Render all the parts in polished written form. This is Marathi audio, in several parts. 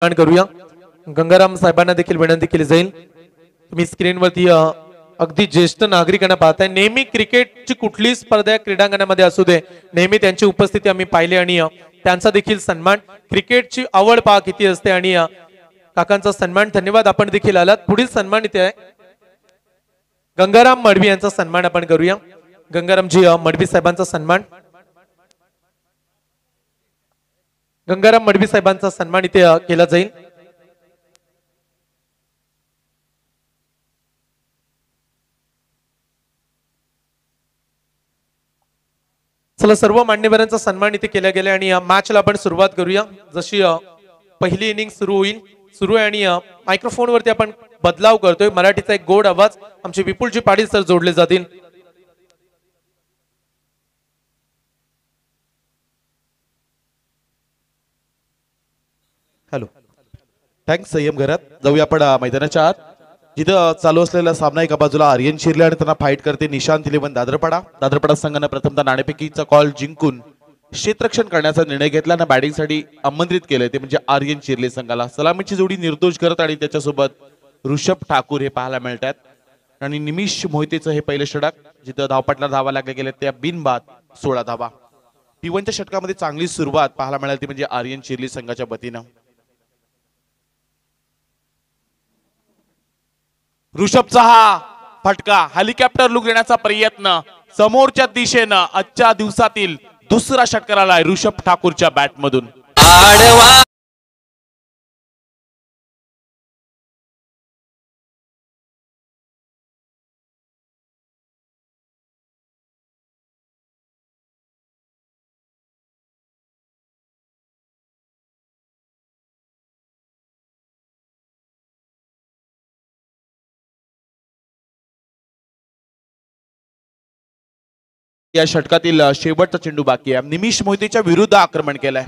करूया. गंगाराम साहेबांना देखील विनंती केली जाईल. तुम्ही स्क्रीनवरती अगदी ज्येष्ठ नागरिकांना पाहताय. नेहमी क्रिकेटची कुठलीही स्पर्धा क्रीडांगणामध्ये असू दे, नेहमी त्यांची उपस्थिती आम्ही पाहिली आणि त्यांचा देखील सन्मान. क्रिकेटची आवड पहा किती असते आणि काकांचा सन्मान. धन्यवाद, आपण देखील आलात. पुढील सन्मान इथे आहे गंगाराम मडवी यांचा सन्मान आपण करूया. गंगारामजी मडवी साहेबांचा सन्मान. गंगाराम मडवी साहेबांचा सन्मान इथे केला जाईल. चला, सर्व मान्यवरांचा सन्मान इथे केला गेला आणि मॅचला आपण सुरुवात करूया. जशी पहिली इनिंग सुरू आहे आणि मायक्रोफोन वरती आपण बदलाव करतोय. मराठीचा एक गोड आवाज आमचे विपुलजी पाटील सर जोडले जातील. हॅलो, थँक्स संयम घरात. जाऊया आपण मैदानाच्या आत, जिथं चालू असलेला सामना एका बाजूला आर्यन शिरले आणि त्यांना फाईट करते निशांत इलेव्हन दादरपाडा संघानं प्रथमतः नाणेफेकीचा कॉल जिंकून क्षेत्ररक्षण करण्याचा निर्णय घेतला आणि बॅटिंगसाठी आमंत्रित केले ते म्हणजे आर्यन शिरले संघाला. सलामीची जोडी निर्दोष करत आणि त्याच्यासोबत ऋषभ ठाकूर हे पाहायला मिळतात आणि निमिष मोहितेचं हे पहिलं षटक, जिथं धावपटला धावा लागले गेले त्या बिनबाद 16 धावा. P1च्या षटकामध्ये चांगली सुरुवात पाहायला मिळाली ती म्हणजे आर्यन शिरले संघाच्या वतीनं. ऋषभचा हा फटका, हेलिकॉप्टर लुक देण्याचा प्रयत्न समोरच्या दिशेनं आजच्या दिवसातील दुसरा षटकार आलाय ऋषभ ठाकूरच्या बॅटमधून. या षटकातील शेवटचा चेंडू बाकी आहे. निमिष मोहितेच्या विरुद्ध आक्रमण केलंय.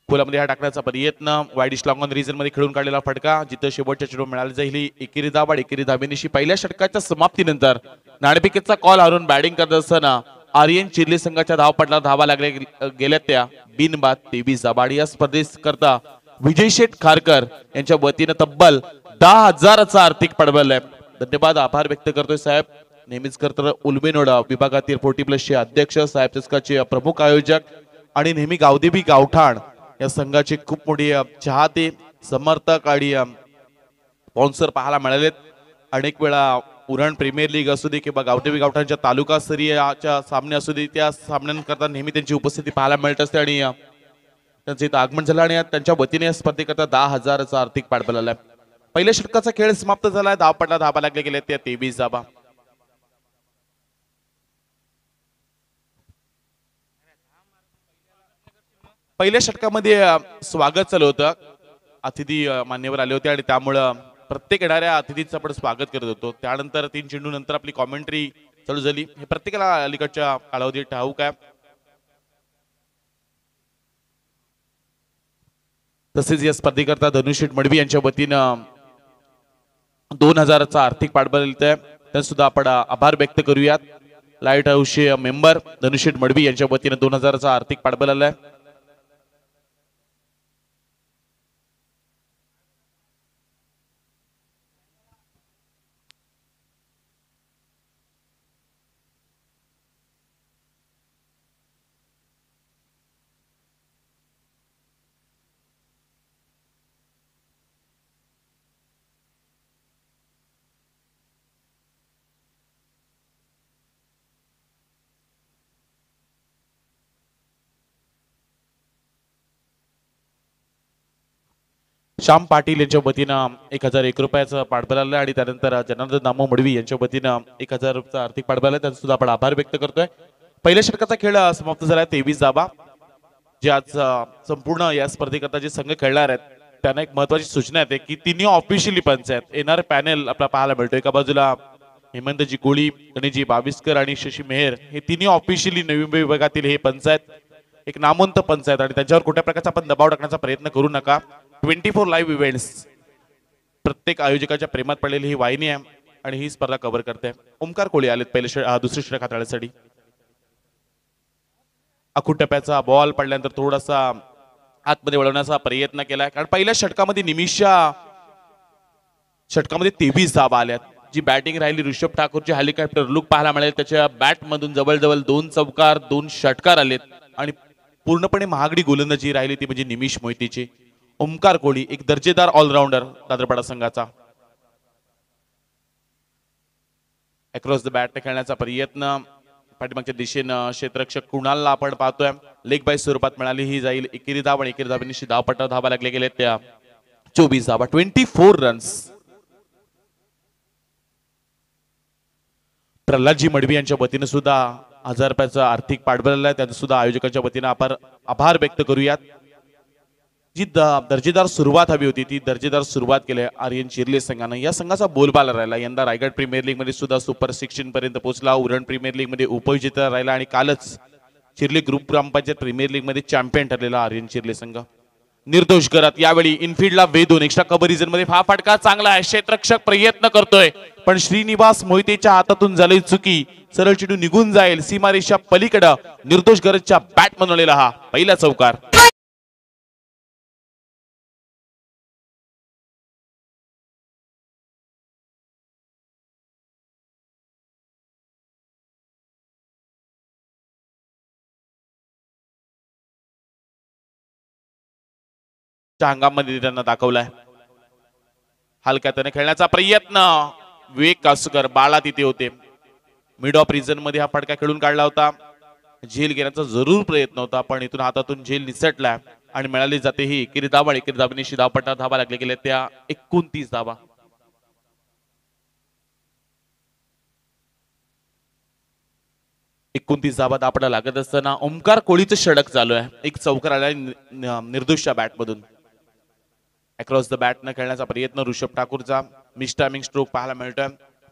खोलामध्ये हा टाकण्याचा प्रयत्न, वाईडिश लॉंग ऑन रिजन मध्ये खेळून काढलेला फटका, जिथं शेवटच्या चेंडू मिळाली जाईल एकेरी धावा. एकेरी धावेनिशी पहिल्या षटकाच्या समाप्तीनंतर नाणेफेकीचा कॉल हारून बॅटिंग करत असताना आर्यन चिर्ले संघाच्या धावपटला धावा लागल्या गेल्या त्या बिनबाद 23 धावा. या स्पर्धेकरता विजय शेठ खारकर यांच्या वतीनं तब्बल 10,000चा आर्थिक पाठबळ आहे. धन्यवाद, आभार व्यक्त करतोय साहेब. नेहमीच करतर उलमेनोड विभागातील 40+ चे अध्यक्ष, साहेब चषकाचे प्रमुख आयोजक आणि नेहमी गावदेवी गावठाण या संघाचे खूप मोठे चाहते, समर्थक आणि स्पॉन्सर पाहायला मिळालेत. अनेक वेळा उरण प्रीमियर लीग असू दे किंवा गावदेवी गावठाणच्या तालुका स्तरीयच्या सामने असू दे, त्या सामन्यांकरता नेहमी त्यांची उपस्थिती पाहायला मिळत असते आणि त्यांचं इथं आगमन झालं आणि त्यांच्या वतीने या स्पर्धेकरता 10,000चा आर्थिक पाठबळ आलाय. पहिल्या षटकाचा खेळ समाप्त झालाय. धावपटला धावा लागले गेले त्या 23 धावा. पहिल्या षटकामध्ये स्वागत चालू होतं. अतिथी मान्यवर आले होते आणि त्यामुळं प्रत्येक येणाऱ्या अतिथीचं आपण स्वागत करत होतो. त्यानंतर 3 चेंडू नंतर आपली कॉमेंट्री चालू झाली. हे प्रत्येकाला अलीकडच्या कालावधीत ठाऊक आहे. तसेच या स्पर्धेकरता धनुषेठ मडवी यांच्या वतीनं 2,000चा आर्थिक पाठबळ आहे. त्यांना सुद्धा आपण आभार व्यक्त करूयात. लाईट हाऊसचे मेंबर धनुषेठ मडवी यांच्या वतीनं 2,000चा आर्थिक पाठबळ आलाय. श्याम पाटील यांच्या वतीनं 1,001 रुपयाचं पाठबळ आलं आणि त्यानंतर जनार्दन दामो मडवी यांच्या वतीनं 1,000 रुपयाचं आर्थिक पाठबळ आलं. त्यांचा सुद्धा आपण आभार व्यक्त करतोय. पहिल्या षटकाचा खेळ समाप्त झाला. 23 धावा. जे आज संपूर्ण या स्पर्धेकरता जे संघ खेळणार आहेत त्यांना एक महत्वाची सूचना आहे की तिन्ही ऑफिशियली पंच आहेत. येणार पॅनेल आपला पाहायला मिळतो. एका बाजूला हेमंतजी गोळी, गणेशजी बाविस्कर आणि शशी मेहर हे तिन्ही ऑफिशियली नवी मुंबई विभागातील हे पंच आहेत. एक नामवंत पंच आहेत आणि त्यांच्यावर कुठल्या प्रकारचा आपण दबाव टाकण्याचा प्रयत्न करू नका. 24 लाईव्ह इव्हेंट्स प्रत्येक आयोजकाच्या प्रेमात पडलेली ही वाहिनी आहे आणि ही स्पर्धा कव्हर करते. ओमकार कोळी आलेत पहिले दुसरी षटक हाताळण्यासाठी. आखूड टप्प्याचा बॉल पडल्यानंतर थोडासा आतमध्ये वळवण्याचा प्रयत्न केलाय, कारण पहिल्या षटकामध्ये निमिषच्या षटकामध्ये 23 धावा आल्यात. जी बॅटिंग राहिली ऋषभ ठाकूरची हेलिकॉप्टर लुक पाहायला मिळेल. त्याच्या बॅट मधून जवळजवळ 2 चौकार 2 षटकार आलेत आणि पूर्णपणे महागडी गोलंदाजी राहिली ती म्हणजे निमिष मोहितेची. ओमकार कोहली एक दर्जेदार ऑलराऊंडर दादरपाडा संघाचा. अक्रॉस द बॅट खेळण्याचा प्रयत्न पाठीमागच्या दिशेनं क्षेत्ररक्षक कुणालला आपण पाहतोय. लेग बाय स्वरूपात मिळाली ही जाईल. एकेरी धाव आणि एकेरी धावेनिशी धावपट्टा धावा लागले गेले त्या 24 धावा 24 रन्स. प्रल्हादजी मडवी यांच्या वतीने सुद्धा 1000 रुपयाचा आर्थिक पाठबळ आहे. त्यांचं सुद्धा आयोजकांच्या वतीने आभार व्यक्त करूयात. जी दर्जेदार सुरुवात हवी होती ती दर्जेदार सुरुवात केली आर्यन चिर्ले संघानं. या संघाचा बोलबाला राहिला. यंदा रायगड प्रीमियर लीग मध्ये सुद्धा सुपर 16 पर्यंत पोहोचला. उरण प्रीमियर लीग मध्ये उपविजेता राहिला आणि कालच चिर्ले ग्रुप ग्रामपंचायत प्रीमियर लीग मध्ये चॅम्पियन ठरलेला आर्यन चिर्ले संघ. निर्दोष करत यावेळी इनफिल्डला वेधून एक्स्ट्रा कव्हर रिजन मध्ये हा फटका चांगला आहे. क्षेत्ररक्षक प्रयत्न करतोय पण श्रीनिवास मोहितेच्या हातातून झाली चुकी. सरळ चेंडू निघून जाईल सीमारेषा पलीकडे. निर्दोष गरजच्या बॅट बनवलेला हा पहिला चौकार. हंगामध्ये त्यांना दाखवलाय. हलक्या त्याने खेळण्याचा प्रयत्न. विवेक कासकर बाळा तिथे होते. मिड ऑफ रिजन मध्ये हा फटका खेळून काढला होता. झेल घेण्याचा जरूर प्रयत्न होता पण इथून हातातून झेल निसटलाय आणि मिळाली जाते ही एकेरी धावा. एकेरी धावेनिशी धावपट्टा धावा लागले गेले त्या 29 धावा. धावा धावपट्टा लागत असताना ओमकार कोहलीचं षटक चालू आहे. एक चौकार आला निर्दोषच्या बॅट मधून. अक्रॉस द बॅट न खेळण्याचा प्रयत्न ऋषभ ठाकूरचा. मिस टायमिंग स्ट्रोक पाहायला मिळतोय.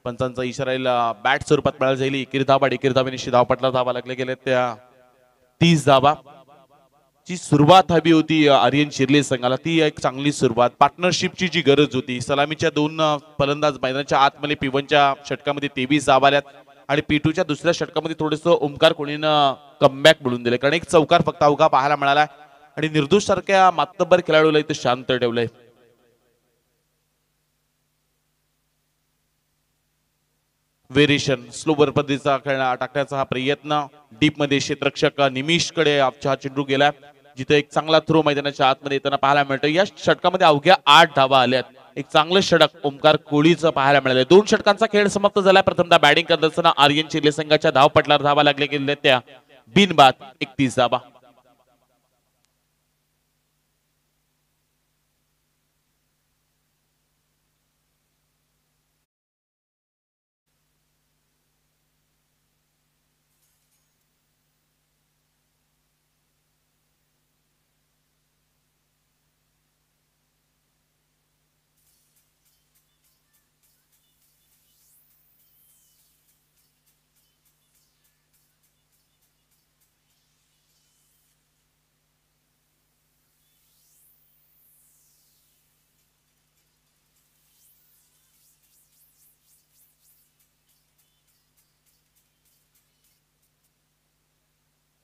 पंचांचा इशारा बॅट स्वरूपात मिळाली जाईल. एकेरी धावा एकेरी धावेनिशी धावपट्टा धावा लागले गेले त्या 30 धावा. जी सुरुवात हवी होती आर्यन चिर्ले संघाला ती एक चांगली सुरुवात. पार्टनरशिपची जी गरज होती. सलामीच्या 2 फलंदाज मैदानाच्या आतमध्ये P1च्या षटकामध्ये 23 धावा आल्यात आणि P2च्या दुसऱ्या षटकामध्ये थोडंसं ओमकार कोहलीनं कमबॅक मिळून दिले कारण एक चौकार फक्त अवघा पाहायला मिळाला आणि निर्दोष सारख्या मातब्बर खेळाडूला इथे शांत ठेवलंय. व्हेरिएशन स्लोवर पद्धतीचा खेळणा टाकण्याचा हा प्रयत्न. डीप मध्ये क्षेत्ररक्षक निमिषकडे हा चेंडू गेला जिथे एक चांगला थ्रो मैदानाच्या आतमध्ये येताना पाहायला मिळतो. या षटकामध्ये अवघ्या 8 धावा आल्यात. एक चांगलं षटक ओमकार कोहलीचं पाहायला मिळालं. 2 षटकांचा खेळ समाप्त झाला. प्रथमतः बॅटिंग करत असताना आर्यन चिर्ले संघाच्या धावपटलावर धावा लागले गेले त्या बिनबाद 31 धावा.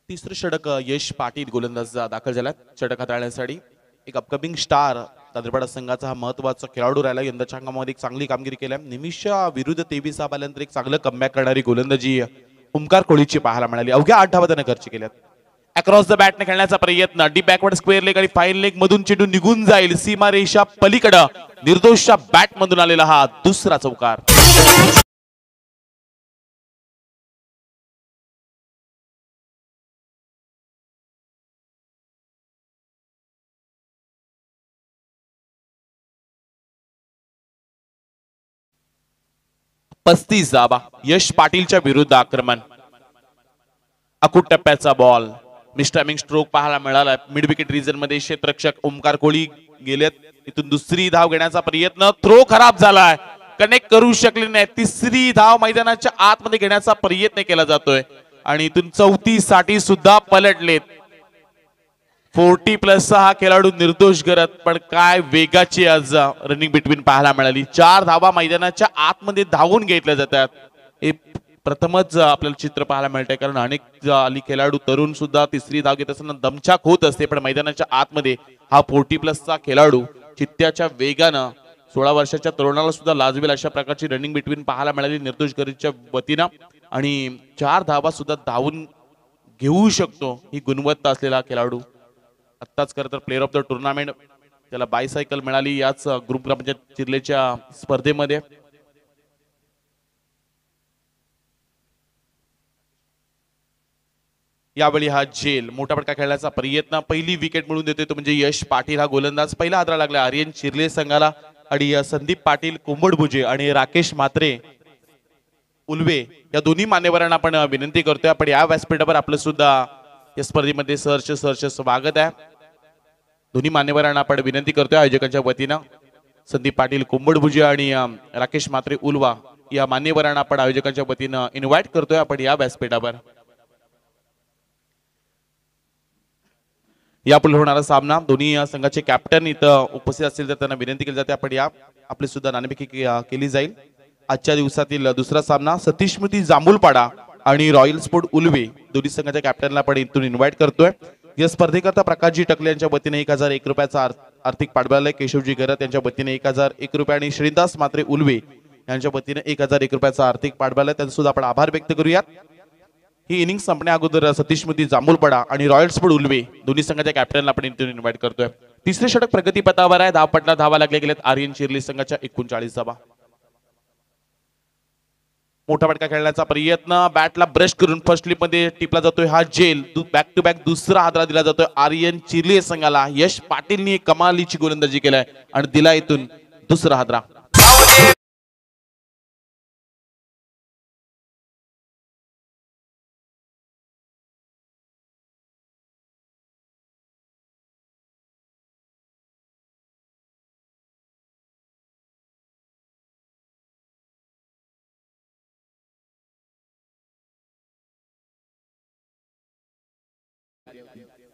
तिसरं षटक यश पाटील गोलंदाज दाखल झाला षटक हाताळण्यासाठी. एक अपकमिंग स्टार दादरपाडा संघाचा हा महत्वाचा खेळाडू राहिला. यंदाच्या हंगामामध्ये एक चांगली कामगिरी केली. निमिषच्या विरुद्ध 23 धावा आल्यानंतर एक चांगलं कमबॅक करणारी गोलंदाजी ओमकार कोहलीची पाहायला मिळाली. अवघ्या 8 धावा त्याने खर्च केल्यात. अक्रॉस द बॅटने खेळण्याचा प्रयत्न. डीप बॅकवर्ड स्क्वेअर लेग आणि फाईन लेग मधून चेंडू निघून जाईल सीमारेषा पलीकडे. निर्दोषच्या बॅट मधून आलेला हा दुसरा चौकार. पस्तीस धावा. यश पाटीलच्या विरुद्ध आक्रमण. अकूट टप्प्याचा बॉल. मिस्टायमिंग स्ट्रोक पाहायला मिळाला. मिड विकेट रिजन मध्ये क्षेत्ररक्षक ओमकार कोहली गेलेत. इथून दुसरी धाव घेण्याचा प्रयत्न. थ्रो खराब झालाय. कनेक्ट करू शकले नाही. तिसरी धाव मैदानाच्या आतमध्ये घेण्याचा प्रयत्न केला जातोय आणि इथून 34 साठी सुद्धा पलटलेत. 40+ हा खेळाडू निर्दोष करत पण काय वेगाची आज रनिंग बिटवीन पाहायला मिळाली. 4 धावा मैदानाच्या आतमध्ये धावून घेतल्या जातात. प्रथमच आपल्याला चित्र पाहायला मिळतंय, कारण अनेक अली खेळाडू तरुण सुद्धा तिसरी धाव घेत असताना दमछाक होत असते, पण मैदानाच्या आतमध्ये हा 40+ खेळाडू चित्त्याच्या वेगानं 16 वर्षाच्या तरुणाला सुद्धा लाजवेल अशा प्रकारची रनिंग बिटवीन पाहायला मिळाली निर्दोष गरीच्या वतीनं, आणि 4 धावा सुद्धा धावून घेऊ शकतो ही गुणवत्ता असलेला खेळाडू. आत्ताच खरं तर प्लेअर ऑफ द टुर्नामेंट त्याला बायसायकल मिळाली याच ग्रुप ग्रामपंचायत चिरलेच्या स्पर्धेमध्ये. यावेळी हा झेल मोठा फटका खेळण्याचा प्रयत्न, पहिली विकेट मिळवून देतोय तो म्हणजे यश पाटील हा गोलंदाज. पहिला हादरा लागला आर्यन चिर्ले संघाला, आणि संदीप पाटील कुंभडभुजे आणि राकेश म्हात्रे उल्वे या दोन्ही मान्यवरांना आपण विनंती करतोय आपण या व्यासपीठावर आपलं सुद्धा या स्पर्धेमध्ये सहर्ष स्वागत आहे. दोन्ही मान्यवरांना आपण विनंती करतोय आयोजकांच्या वतीनं, संदीप पाटील कुंभडभुजे आणि राकेश म्हात्रे उल्वा या मान्यवरांना आपण आयोजकांच्या वतीनं इन्व्हाइट करतोय आपण या व्यासपीठावर. यापुढे होणारा सामना दोन्ही संघाचे कॅप्टन इथं उपस्थित असतील तर त्यांना विनंती केली जाते आपण या आपली सुद्धा नाणेफेकी केली जाईल. आजच्या दिवसातील दुसरा सामना सतीश स्मृती जांभूलपाडा आणि रॉयल स्पोर्ट उल्वे दोन्ही संघाच्या कॅप्टनला आपण इथून इन्व्हाइट करतोय. या स्पर्धेकरता प्रकाशजी टकले यांच्या वतीने 1001 रुपयाचा आर्थिक पाठबळ, केशवजी गरत यांच्या वतीने 1001 रुपये आणि श्रीनिवास म्हात्रे उल्वे यांच्या वतीने 1001 रुपयाचा आर्थिक पाठबळ, त्यांचा सुद्धा आपण आभार व्यक्त करूयात. ही इनिंग संपण्या अगोदर सतीश स्मृती जांभूलपाडा आणि रॉयल स्पोर्ट उल्वे दोन्ही संघाच्या कॅप्टनला आपण इथून इन्व्हाइट करतोय. तिसरे षटक प्रगतीपथावर आहे, धावपटला धावा लागले गेलेत आर्यन चिर्ले संघाच्या 39 धावा. मोठा फटका खेळण्याचा प्रयत्न, बॅटला ब्रश करून फर्स्ट स्लिप मध्ये टिपला जातोय हा झेल. बॅक टू बॅक दुसरा हादरा दिला जातोय आर्यन चिर्ले संघाला. यश पाटीलनी कमालीची गोलंदाजी केलाय आणि दिला इथून दुसरा हादरा.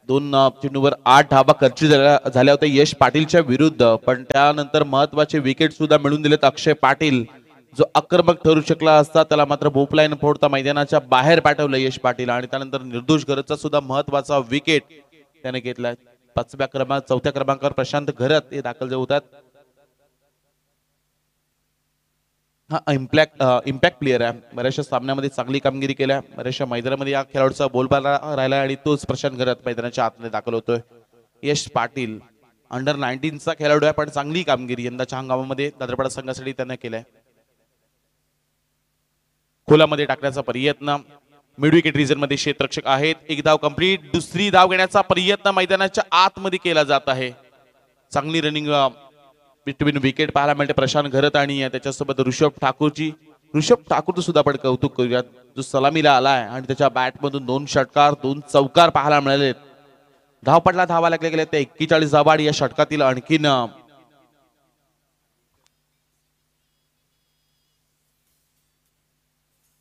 दोन चेंडूवर 8 धावा खर्ची झाल्या होत्या यश पाटीलच्या विरुद्ध, पण त्यानंतर महत्वाचे विकेट सुद्धा मिळून दिलेत अक्षय पाटील, जो आक्रमक ठरू शकला असता त्याला मात्र भोपलाईन फोडता मैदानाच्या बाहेर पाठवलं यश पाटील, आणि त्यानंतर निर्दोष गरजचा सुद्धा महत्वाचा विकेट त्याने घेतलाय. 4थ्या क्रमांकावर प्रशांत घरत हे दाखल होतात. हा इम्पॅक्ट प्लेअर आहे, बऱ्याचशा सामन्यामध्ये चांगली कामगिरी केल्या, बऱ्याचशा मैदानामध्ये या खेळाडूचा बोलबाला राहिला आणि तोच प्रशांत घरत मैदानाच्या आतमध्ये दाखल होतोय. यश पाटील अंडर 19चा खेळाडू आहे, पण चांगली कामगिरी यंदाच्या हंगामामध्ये दादरपाडा संघासाठी त्याने केलाय. खोलामध्ये टाकण्याचा प्रयत्न, मिड विकेट रिजन मध्ये क्षेत्ररक्षक आहेत. एक धाव कंप्लीट, दुसरी धाव घेण्याचा प्रयत्न मैदानाच्या आतमध्ये केला जात आहे. चांगली रनिंग बिटवीन विकेट पाहायला मिळते प्रशांत घरत आणि त्याच्यासोबत ऋषभ ठाकूरचं सुद्धा आपण कौतुक करूयात, जो सलामीला आलाय आणि त्याच्या बॅट मधून 2 षटकार 2 चौकार पाहायला मिळाले. धावपटला धावा लागल्या गेल्या त्या 41 धावा, आणि या षटकातील आणखीन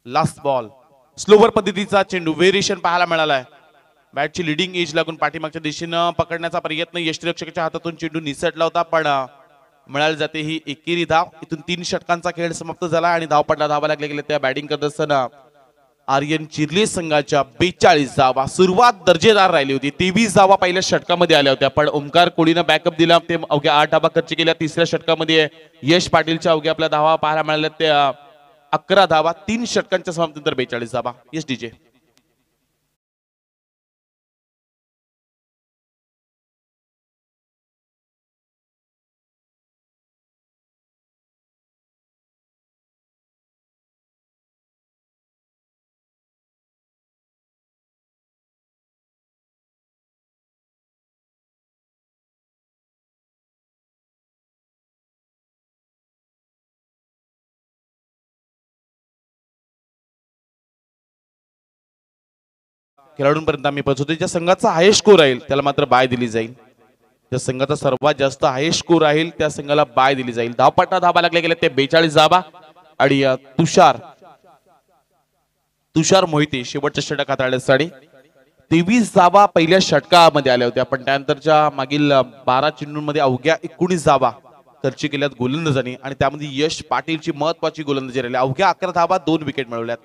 लास्ट बॉल स्लोवर पद्धतीचा चेंडू व्हेरिएशन पाहायला मिळालाय. बॅटची लिडिंग एज लागून पाठीमागच्या दिशेनं पकडण्याचा प्रयत्न यष्टीरक्षकाच्या हातातून चेंडू निसटला होता, पण मिळाली जाते ही एकेरी धाव. इथून 3 षटकांचा खेळ समाप्त झाला आणि धावपटला धावा लागल्या गेल्या त्या बॅटिंग करत असताना आर्यन चिर्ले संघाच्या 42 धावा. सुरुवात दर्जेदार राहिली होती, 23 धावा पहिल्या षटकामध्ये आल्या होत्या, पण ओमकार कोळीनं बॅकअप दिला, ते अवघ्या 8 धावा खर्च केल्या. तिसऱ्या षटकामध्ये यश पाटीलच्या अवघ्या आपल्या धावा पाहायला मिळाल्या त्या 11 धावा. 3 षटकांच्या समाप्तीनंतर 42 धावा. Yes DJ. खेळाडूंपर्यंत आम्ही पोहोचतो. ज्या संघाचा हायेस्ट स्कोर राहील त्याला मात्र बाय दिली जाईल. ज्या संघाचा सर्वात जास्त हायेस्ट स्कोर राहील त्या संघाला बाय दिली जाईल. धावपट्टा धावा लागल्या गेल्या ते 42 धावा, आणि तुषार मोहिते शेवटच्या षटक हाताळण्यासाठी 23 धावा पहिल्या षटकामध्ये आल्या होत्या, पण त्यानंतरच्या मागील 12 चेंडूंमध्ये अवघ्या 19 धावा खर्च केल्यात गोलंदाजांनी, आणि त्यामध्ये यश पाटीलची महत्वाची गोलंदाजी राहिली. अवघ्या 11 धावा 2 विकेट मिळवल्यात.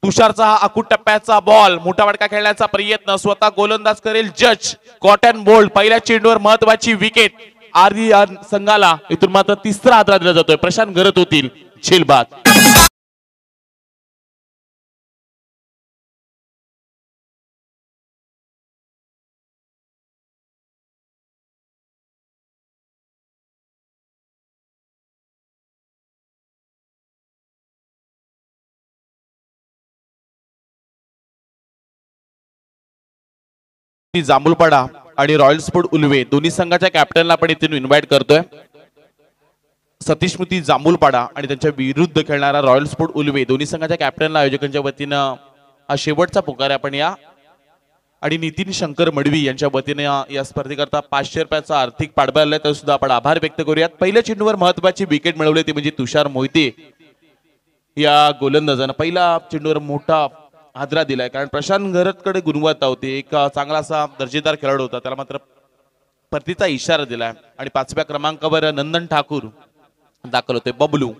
तुषारचा हा अकूट टप्प्याचा बॉल, मोठा फटका खेळण्याचा प्रयत्न, स्वतः गोलंदाज करेल जज. कॉटन बोल्ड पहिल्या चेंडूवर महत्वाची विकेट. आर्यन संघाला इथून मात्र तिसरा आदरा दिला जातोय. प्रशांत गरत होतील झेलबाद. जांभूलपाडा आणि रॉयल स्पोर्ट उल्वे दोन्ही संघाच्या कॅप्टनला आपण इथून इन्व्हाइट करतोय. सतीश स्मृती जांभूलपाडा आणि त्यांच्या विरुद्ध खेळणारा रॉयल स्पोर्ट उल्वे दोन्ही संघाच्या कॅप्टनला आयोजकांच्या वतीनं हा शेवटचा पुकार आपण या. आणि नितीन शंकर मडवी यांच्या वतीने या स्पर्धेकरता 500 रुपयाचा आर्थिक पाठबळ आलाय, तर सुद्धा आपण आभार व्यक्त करूयात. पहिल्या चेंडूवर महत्वाची विकेट मिळवली ती म्हणजे तुषार मोहिते या गोलंदाजानं पहिला चेंडूवर मोठा हादरा दिलाय. कारण प्रशांत गरतकडे गुणवत्ता होती, एक चांगला असा दर्जेदार खेळाडू होता, त्याला मात्र परतीचा इशारा दिलाय. आणि 5व्या क्रमांकावर नंदन ठाकूर दाखल होते बबलू.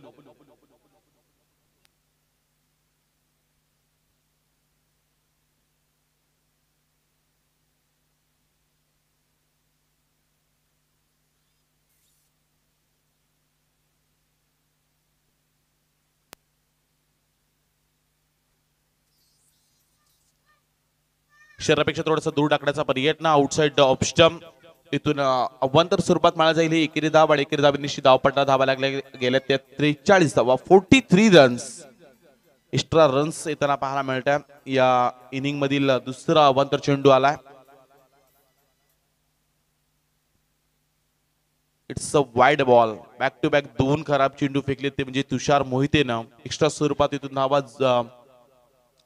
शरीरापेक्षा थोडासा दूर टाकण्याचा प्रयत्न, आउटसाइड ऑफ स्टंप. इथून अवांतर स्वरूपात माळा जाईल. एकेरी धाव आणि एकेरी धावेनिशी धावपट्टा धावा लागल्या गेल्या त्या 43 धावा, 43 रन्स. एक्स्ट्रा रन्स येताना पाहायला मिळतात. या इनिंग मधील दुसरा अवांतर चेंडू आलाय. It's a wide ball. Back to back दोन खराब चेंडू फेकले ते म्हणजे तुषार मोहितेनं. एक्स्ट्रा स्वरूपात इथून धावा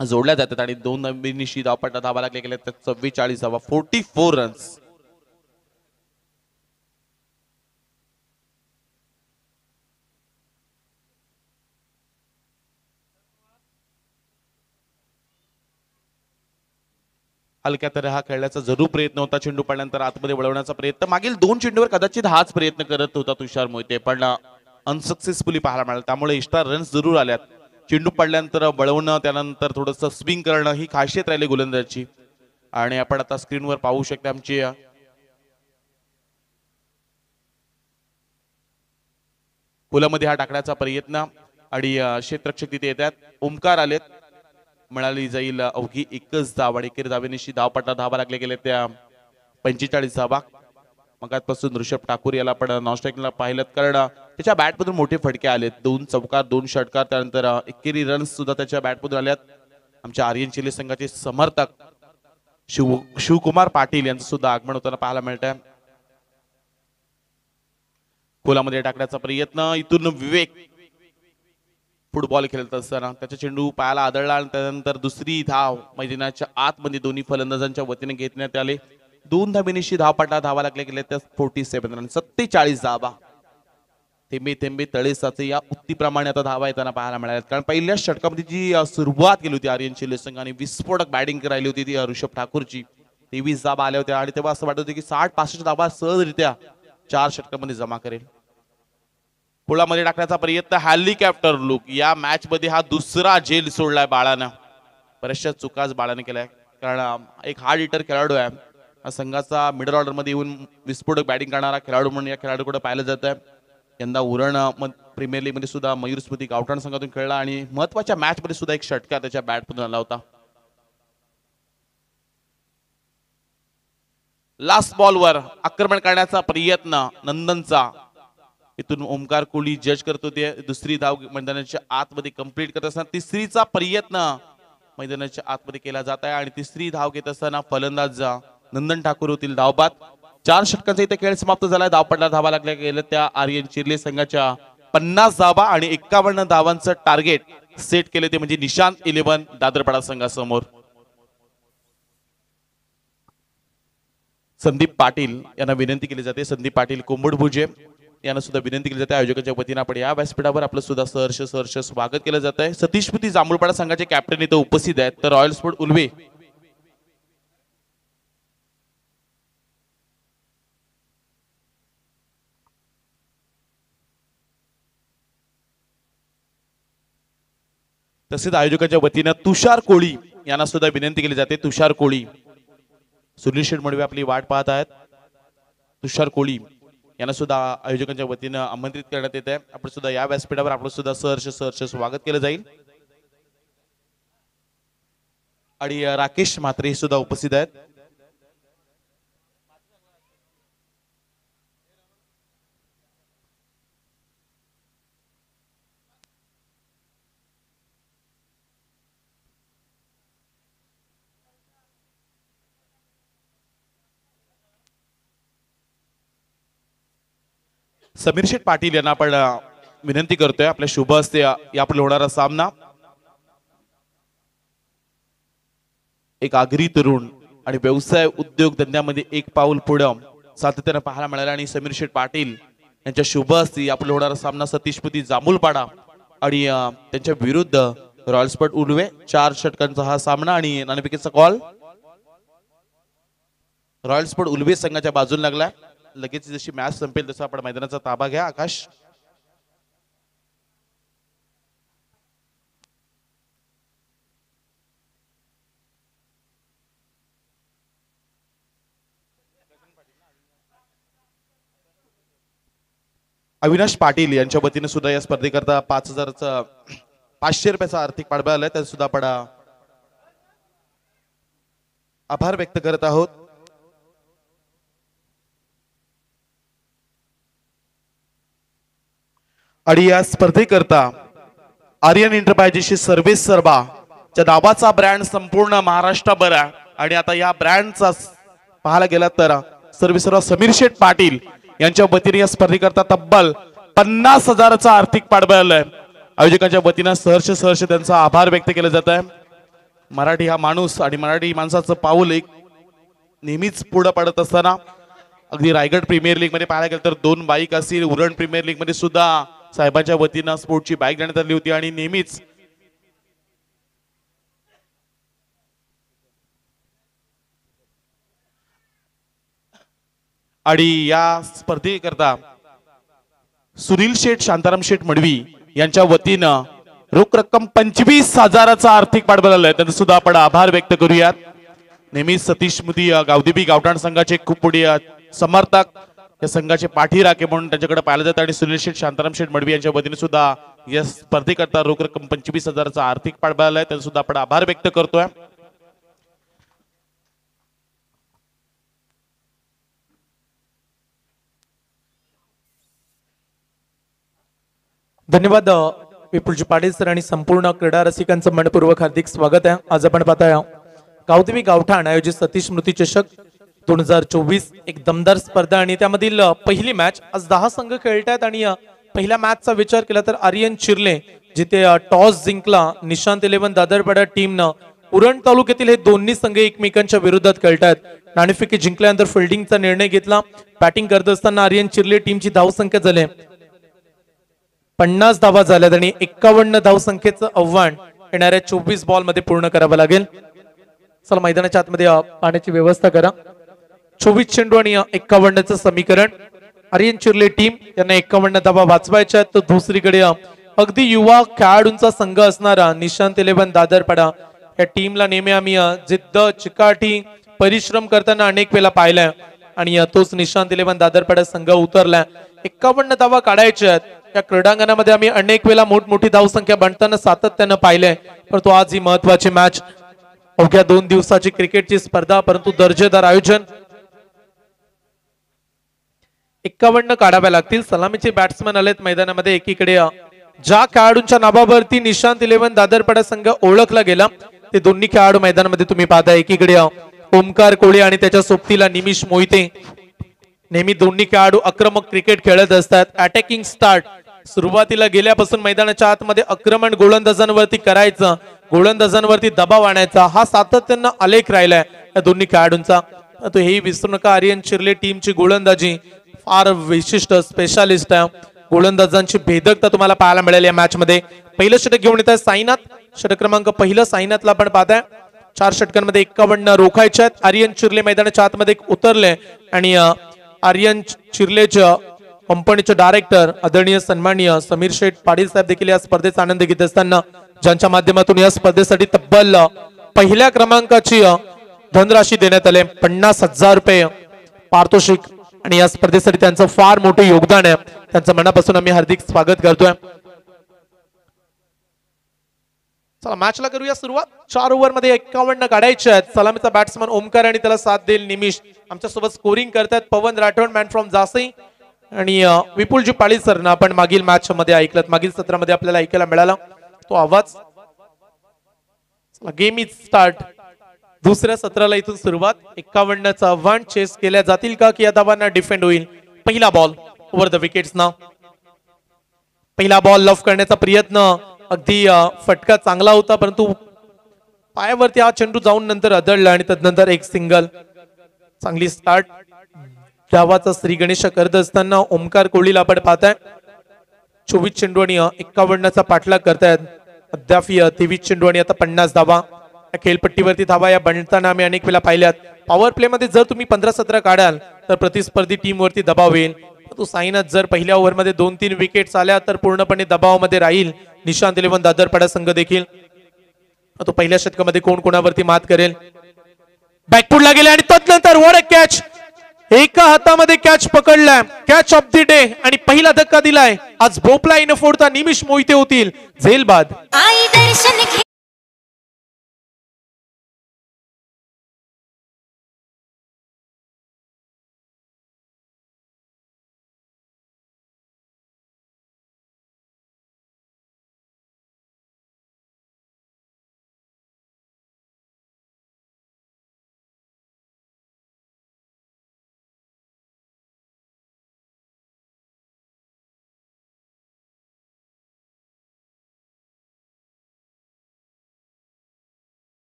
जोडल्या जातात आणि दोन नवीनिशी धावपट्टा धावा लागल्या गेल्या त्या 44 धावा, 44 रन्स. हलक्या तऱ्हे हा खेळण्याचा जरूर प्रयत्न होता. चेंडू पडल्यानंतर आतमध्ये वळवण्याचा प्रयत्न, मागील दोन चेंडूवर कदाचित हाच प्रयत्न करत होता तुषार मोहिते, पण अनसक्सेसफुली पाहायला मिळाला. त्यामुळे एक्स्ट्रा रन्स जरूर आल्यात. चेंडू पडल्यानंतर वळवणं, त्यानंतर थोडंसं स्विंग करणं ही खासियत राहिली गोलंदाजाची. आणि आपण आता स्क्रीनवर पाहू शकता आमची पुलामध्ये हा टाकण्याचा प्रयत्न आणि क्षेत्ररक्षक तिथे येतात. ओमकार आलेत. मिळाली जाईल अवघी एकच धाव आणि एकेरी धावेनिशी धावपट्टा धावा लागले गेले त्या 45 धावा. मगातपासून ऋषभ ठाकूर याला आपण नॉनस्ट्राईकला पाहिलं, कारण त्याच्या बॅटमधून मोठे फटके आलेत. 2 चौकार 2 षटकार, त्यानंतर एकेरी रन्स सुद्धा त्याच्या बॅटमधून आल्यात. आमच्या आर्यन चिले संघाचे समर्थक शिवकुमार पाटील यांचं सुद्धा आगमन होताना पाहायला मिळत आहे. खोलामध्ये टाकण्याचा प्रयत्न, इथून विवेक फुटबॉल खेळत असताना त्याचा चेंडू पायाला आदळला आणि त्यानंतर दुसरी धाव मैदानाच्या आतमध्ये दोन्ही फलंदाजांच्या वतीने घेतण्यात आले. 2 धावेनिशी धावपट्टा धावा लागले गेले त्या 47 रन, 47 धावा. थेंबे थेंबे तळे साचे या उक्तीप्रमाणे आता धावा येताना पाहायला मिळाल्यात. कारण पहिल्या षटकामध्ये जी सुरुवात केली होती आर्यन चिले संघाने, विस्फोटक बॅटिंग राहिली होती ती ऋषभ ठाकूरची. 23 धावा आल्या होत्या आणि तेव्हा असं वाटत होतं की 60-65 धावा सहजरित्या 4 षटकामध्ये जमा करेल. पुलामध्ये टाकण्याचा प्रयत्न, हेलिकॉप्टर लुक. या मॅच मध्ये हा दुसरा झेल सोडलाय बाळानं. बऱ्याचशा चुकाच बाळाने केलाय, कारण एक हार्ड हिटर खेळाडू आहे. संघाचा मिडल ऑर्डर मध्ये येऊन विस्फोटक बॅटिंग करणारा खेळाडू म्हणून या खेळाडूकडे पाहिलं जात आहे. यंदा उरण प्रीमियर लीग मध्ये सुद्धा मयूर स्मृती गावठाण संघातून खेळला आणि महत्वाच्या मॅच मध्ये सुद्धा एक षटकार त्याच्या बॅटमधून आला होता. लास्ट बॉलवर आक्रमण करण्याचा प्रयत्न नंदनचा. इथून ओमकार कोहली जज करतो ते दुसरी धाव मैदानाच्या आतमध्ये कंप्लीट करत असताना तिसरीचा प्रयत्न मैदानाच्या आतमध्ये केला जात आहे आणि तिसरी धाव घेत असताना फलंदाज नंदन ठाकूर होतील धावबाद. 4 षटकांचा इथे खेळ समाप्त झालाय. धावपट्टा धावा लागल्या गेल्या त्या आर्यन चिर्ले संघाच्या 50 धावा आणि 51 धावांचं टार्गेट सेट केले ते म्हणजे निशांत 11 दादरपाडा संघासमोर. संदीप पाटील यांना विनंती केली जाते, संदीप पाटील कोंबडभुजे यांना सुद्धा विनंती केली जाते आयोजकांच्या वतीने आपण या व्यासपीठावर आपलं सुद्धा सहर्ष स्वागत केलं जात आहे. सतीश स्मृती जांभूळपाडा संघाचे कॅप्टन इथे उपस्थित आहेत, तर रॉयल स्पोर्ट उल्वे तसेच आयोजकांच्या वतीनं तुषार कोळी यांना सुद्धा विनंती केली जाते. तुषार कोळी, सुनील शेठ मडवी आपली वाट पाहत आहेत. तुषार कोळी यांना सुद्धा आयोजकांच्या वतीनं आमंत्रित करण्यात येत आहे. आपण सुद्धा या व्यासपीठावर आपलं सुद्धा सहर्ष स्वागत केलं जाईल. आणि राकेश म्हात्रे सुद्धा उपस्थित आहेत. समीर शेठ पाटील यांना आपण विनंती करतोय आपल्या शुभ हस्ते यापुढे होणारा सामना. एक आगरी तरुण आणि व्यवसाय उद्योग धंद्यामध्ये एक पाऊल पुढं सातत्याने पाहायला मिळालं आणि समीर शेठ पाटील यांच्या शुभ हस्ते यापुढे होणारा सामना सतीशपती जांभूलपाडा आणि त्यांच्या विरुद्ध रॉयल स्पोर्ट उलवे 4 षटकांचा हा सामना. आणि नाणेफेकीचा कॉल रॉयल स्पोर्ट उलवे संघाच्या बाजूला लागला. लगेच जशी मॅच संपेल तसं आपण मैदानाचा ताबा घ्या. आकाश, अविनाश पाटील यांच्या वतीने सुद्धा या स्पर्धेकरता 5,500 रुपयाचा आर्थिक पाठबळ आलाय. त्याचा सुद्धा आपण आभार व्यक्त करत आहोत. आणि या स्पर्धेकरता आर्यन एंटरप्राइजेसची सर्व्हिस सर्वा च्या नावाचा ब्रँड संपूर्ण महाराष्ट्रभर आहे. आणि आता या ब्रँडचा पाहायला गेला तर सर्व्हिस सर्वा समीर शेठ पाटील यांच्या वतीने या स्पर्धेकरता तब्बल 50,000चा आर्थिक पाठबळ आलंय. आयोजकांच्या वतीनं सहर्ष त्यांचा आभार व्यक्त केला जात आहे. मराठी हा माणूस आणि मराठी माणसाचं पाऊल एक नेहमीच पुढे पडत असताना अगदी रायगड प्रीमियर लीग मध्ये पाहायला गेलं तर 2 बाईक असतील. उरण प्रीमियर लीग मध्ये सुद्धा साहेबांच्या वतीनं स्पोर्टची बाईक देण्यात आली होती. आणि नेहमीच आणि या स्पर्धेकरता सुनील शेठ शांताराम शेठ मडवी यांच्या वतीनं रोख रक्कम 25,000चा आर्थिक पाठबळ आलंय. त्यांचा सुद्धा आपण आभार व्यक्त करूयात. नेहमीच सतीश मुदी गावदेवी गावठाण संघाचे खूप पुढे समर्थक, या संघाचे पाठीराखे म्हणून त्यांच्याकडे पाहिलं जातं. आणि सुनील शेठ शांताराम शेठ मडवी यांच्या वतीने सुद्धा या स्पर्धेकरता रोख रक्कम 25,000चा आर्थिक पाठबळ आलाय. त्यांचा सुद्धा आपण आभार व्यक्त करतोय. धन्यवाद विपुलजी पाटील सर आणि संपूर्ण क्रीडा रसिकांचं मनपूर्वक हार्दिक स्वागत आहे. आज आपण पाहताय गावदेवी गावठाण आयोजित सतीश स्मृती चषक 2024 एक दमदार स्पर्धा आणि त्यामधील पहिली मॅच आज 10 संघ खेळतात. आणि पहिल्या मॅचचा विचार केला तर आर्यन चिर्ले जिथे टॉस जिंकला निशांत 11 दादरपाडा टीमनं उरण तालुक्यातील हे दोन्ही संघ एकमेकांच्या विरोधात खेळतात. नाणेफेकी जिंकल्यानंतर फिल्डिंगचा निर्णय घेतला. बॅटिंग करत असताना आर्यन चिर्ले टीमची धावसंख्या झाली 50 धावा झाल्यात आणि 51 धावसंख्येचं आव्हान येणाऱ्या 24 बॉल मध्ये पूर्ण करावं लागेल. चला मैदानाच्या आतमध्ये पाण्याची व्यवस्था करा. 24 चेंडू आणि 51चं समीकरण. आर्यन चिर्ले टीम यांना 51 धावा वाचवायच्या आहेत. तर दुसरीकडे अगदी युवा खेळाडूंचा संघ असणारा निशांत 11 दादरपाडा या टीमला नेहमी आम्ही जिद्द चिकाटी परिश्रम करताना अनेक वेळा पाहिलाय. आणि तोच निशांत 11 दादरपाडा संघ उतरलाय. 51 धावा काढायच्या आहेत. या क्रीडांगणामध्ये आम्ही अनेक वेळा मोठमोठी धावसंख्या बनताना सातत्यानं पाहिलंय. परंतु आज ही महत्वाची मॅच, अवघ्या 2 दिवसाची क्रिकेटची स्पर्धा, परंतु दर्जेदार आयोजन. 51 काढाव्या लागतील. सलामीचे बॅट्समन आलेत मैदानामध्ये. एकीकडे ज्या खेळाडूंच्या नावावरती निशांत 11 दादरपाडा संघ ओळखला गेला ते दोन्ही खेळाडू मैदानामध्ये तुम्ही पाहता. एकीकडे ओमकार कोळी आणि त्याच्या सोबतीला निमिष मोहिते. नेहमी दोन्ही खेळाडू आक्रमक क्रिकेट खेळत असतात. अटॅकिंग स्टार्ट सुरुवातीला गेल्यापासून मैदानाच्या आतमध्ये आक्रमण गोलंदाजांवरती करायचं, गोलंदाजांवरती दबाव आणायचा, हा सातत्यानं आलेख राहिलाय या दोन्ही खेळाडूंचा. तो हेही विसरू नका, आर्यन चिर्ले टीमची गोलंदाजी फार विशिष्ट स्पेशालिस्ट आहे. गोलंदाजांची भेदकता तुम्हाला पाहायला मिळेल या मॅच मध्ये. पहिलं षटक घेऊन येत आहे साईनाथ. षटक क्रमांक पहिलं साईनाथला आपण पाहताय. 4 षटकांमध्ये 51 रोखायचे आहेत. आर्यन चिर्ले मैदानाच्या आतमध्ये उतरले आणि आर्यन चिर्लेच्या कंपनीचे डायरेक्टर आदरणीय सन्माननीय समीर शेठ पाटील साहेब देखील या स्पर्धेचा आनंद घेत असताना ज्यांच्या माध्यमातून या स्पर्धेसाठी तब्बल पहिल्या क्रमांकाची धनराशी देण्यात आले 50,000 रुपये पारितोषिक आणि या स्पर्धेसाठी त्यांचं फार मोठे योगदान आहे त्यांचं मनापासून आम्ही हार्दिक स्वागत करतोय चला मॅचला करूया सुरुवात 4 ओव्हर मध्ये 51 काढायचे आहेत सलामीचा बॅट्समन ओमकार आणि त्याला साथ देईल निमिष आमच्या सोबत स्कोरिंग करतात पवन राठोड मॅन फ्रॉम जासई आणि विपुलजी पाळी सरना आपण मागील मॅच मध्ये ऐकलं मागील सत्रामध्ये आपल्याला ऐकायला मिळाला तो आवाज गेम इज स्टार्ट दुसऱ्या सत्राला इथून सुरुवात 51चा आव्हान चेस केल्या जातील का की या धावांना डिफेंड होईल पहिला बॉल ओव्हर द विकेट्स ना पहिला बॉल लफ करण्याचा प्रयत्न अगदी फटका चांगला होता परंतु पायावरती हा चेंडू जाऊन नंतर आदळला आणि तदनंतर एक सिंगल चांगली स्टार्ट धावाचा श्री गणेश करत असताना ओमकार कोहलीला आपण पाहताय 24 चेंडू आणि 51चा पाठलाग करतायत अद्याप 23 चेंडू आणि आता 50 धावा खेळपट्टीवरती धावा या बनताना आम्ही अनेक वेळा पाहिल्यात पॉवर प्ले मध्ये जर तुम्ही 15-17 काढाल तर प्रतिस्पर्धी टीम वरती दबाव येईल तो साईनाथ जर पहिल्या ओव्हर मध्ये 2-3 विकेट्स आल्या तर पूर्णपणे दबावामध्ये राहील निशांत 11 दादरपाडा संघ देखील तो पहिल्या षटकामध्ये कोण कोणावरती मात करेल बॅकफुटला गेले आणि तदनंतर व्हाट अ कॅच एका हातामध्ये कॅच पकडलाय कॅच ऑफ द डे आणि पहिला धक्का दिलाय आज भोपला इन फोडता निमिष मोहिते होतील झेल बाद आई दर्शन घे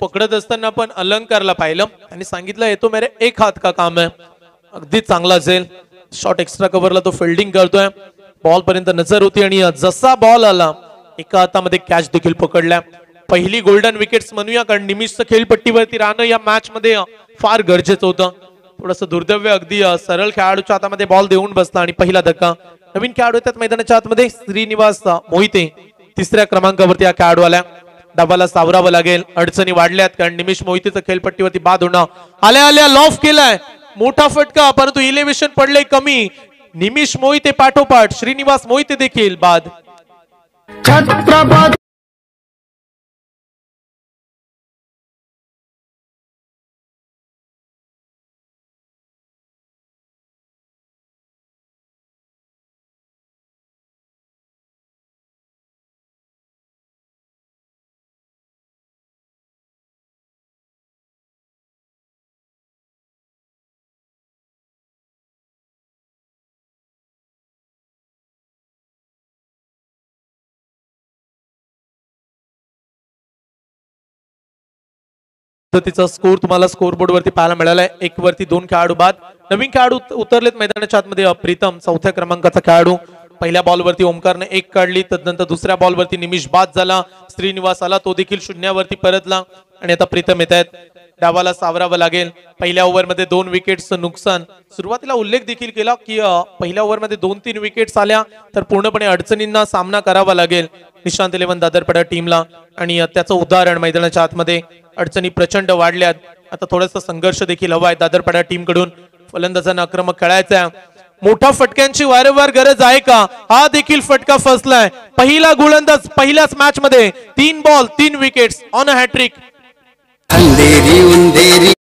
पकडत असताना आपण अलंकारला पाहिलं आणि सांगितलं येतो मेरे एक हात का काम आहे अगदी चांगला असेल शॉट एक्स्ट्रा कव्हरला तो फिल्डिंग करतोय बॉल पर्यंत नजर होती आणि जसा बॉल आला एका हातामध्ये कॅच देखील पकडल्या पहिली गोल्डन विकेट्स म्हणूया कारण निमिषचं खेळपट्टीवरती राहणं या मॅच मध्ये फार गरजेचं होतं थोडस दुर्दैव्य अगदी सरळ खेळाडूच्या हातामध्ये बॉल देऊन बसला आणि पहिला धक्का नवीन खेळाडू येतात मैदानाच्या आतमध्ये श्रीनिवास मोहिते तिसऱ्या क्रमांकावरती हा खेळाडू आला डाबाला सावरावं लागेल अडचणी वाढल्यात कारण निमिष मोहितेचं खेळपट्टीवरती बाद होणं आल्या आल्या लॉफ केलाय मोठा फटका परंतु इलेव्हेशन पडले कमी निमिष मोहिते पाठोपाठ श्रीनिवास मोहिते देखील बाद छत्रपती पद्धतीचा स्कोर तुम्हाला स्कोर बोर्ड वरती पाहायला मिळालाय एक वरती 2 खेळाडू बाद नवीन खेळाडू उतरलेत मैदानाच्या आतमध्ये प्रीतम चौथ्या क्रमांकाचा खेळाडू पहिल्या बॉल वरती ओमकारने 1 काढली तदनंतर दुसऱ्या बॉल वरती निमिष बाद झाला श्रीनिवास आला तो देखील शून्यावरती परतला आणि आता प्रीतम येत आहेत डावाला सावरावं लागेल पहिल्या ओव्हर मध्ये 2 विकेट्सचं नुकसान सुरुवातीला उल्लेख देखील केला की पहिल्या ओव्हर मध्ये 2-3 विकेट्स आल्या तर पूर्णपणे अडचणींना सामना करावा लागेल निशांत 11 दादरपाडा टीमला आणि त्याचं उदाहरण मैदानाच्या आतमध्ये अडचणी प्रचंड वाढल्यात आता थोडासा संघर्ष देखील हवाय दादरपाडा टीम कडून फलंदाजांना आक्रमक खेळायचा मोठा फटक्यांची वारंवार गरज आहे का हा देखील फटका फसलाय पहिला गोलंदाज पहिल्याच मॅच मध्ये 3 ball 3 wickets on a hattrick Andheri Underi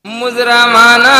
मुजरा माना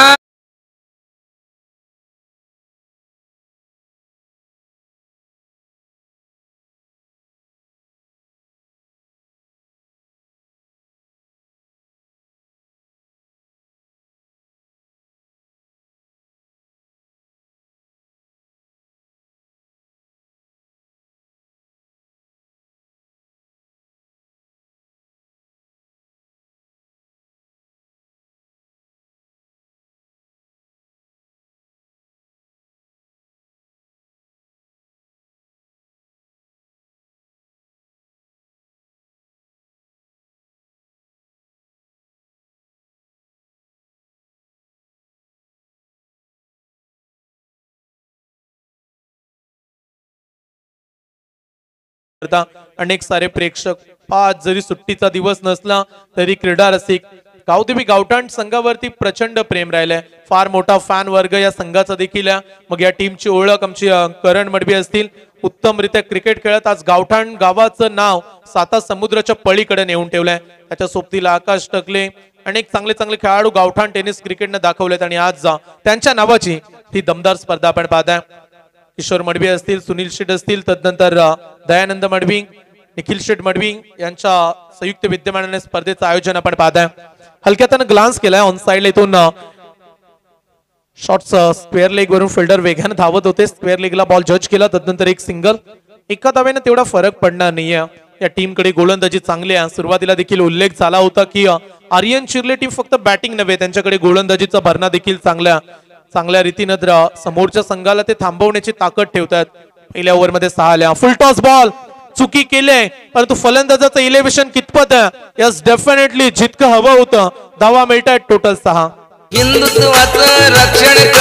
करता अनेक सारे प्रेक्षक आज जरी सुट्टीचा दिवस नसला तरी क्रीडा रसिक गावदेवी गावठाण संघावरती प्रचंड प्रेम राहिलंय. फार मोठा फॅन वर्ग या संघाचा देखील आहे. मग या टीमची ओळख आमची करण मडबी असतील. उत्तमरित्या क्रिकेट खेळत आज गावठाण गावाचं नाव साता समुद्राच्या पलीकडे नेऊन ठेवलंय. त्याच्या सोबतीला आकाश टकले अनेक चांगले चांगले खेळाडू गावठाण टेनिस क्रिकेटनं दाखवलेत आणि आज त्यांच्या नावाची ही दमदार स्पर्धा आपण पाहताय. किशोर मडवी असतील, सुनील शेट असतील, तदनंतर दयानंद मडवी, निखिल शेट मडवी यांच्या संयुक्त विद्यमानाने स्पर्धेचं आयोजन आपण पाहताय. हलक्यात ग्लान्स केलाय ऑन साइड इथून शॉट्स स्क्वेअर लेग वरून फिल्डर वेगाने धावत होते. स्क्वेअर लेगला बॉल जज केला, तदनंतर एक सिंगल. एका धावेने तेवढा फरक पडणार नाहीये. या टीमकडे गोलंदाजी चांगली आहे. सुरुवातीला देखील उल्लेख झाला होता की आर्यन चिर्ले टीम फक्त बॅटिंग नव्हे त्यांच्याकडे गोलंदाजीचा भरणा देखील चांगल्या रीतीनं समोरच्या संघाला ते थांबवण्याची ताकद ठेवतात. पहिल्या ओव्हरमध्ये 6 आल्या. फुल टॉस बॉल चुकी केले परंतु फलंदाजाचं इलेव्हेशन कितपत आहे. यस डेफिनेटली जितकं हवं होतं धावा मिळतात. टोटल 6. हिंदुत्वाचं रक्षण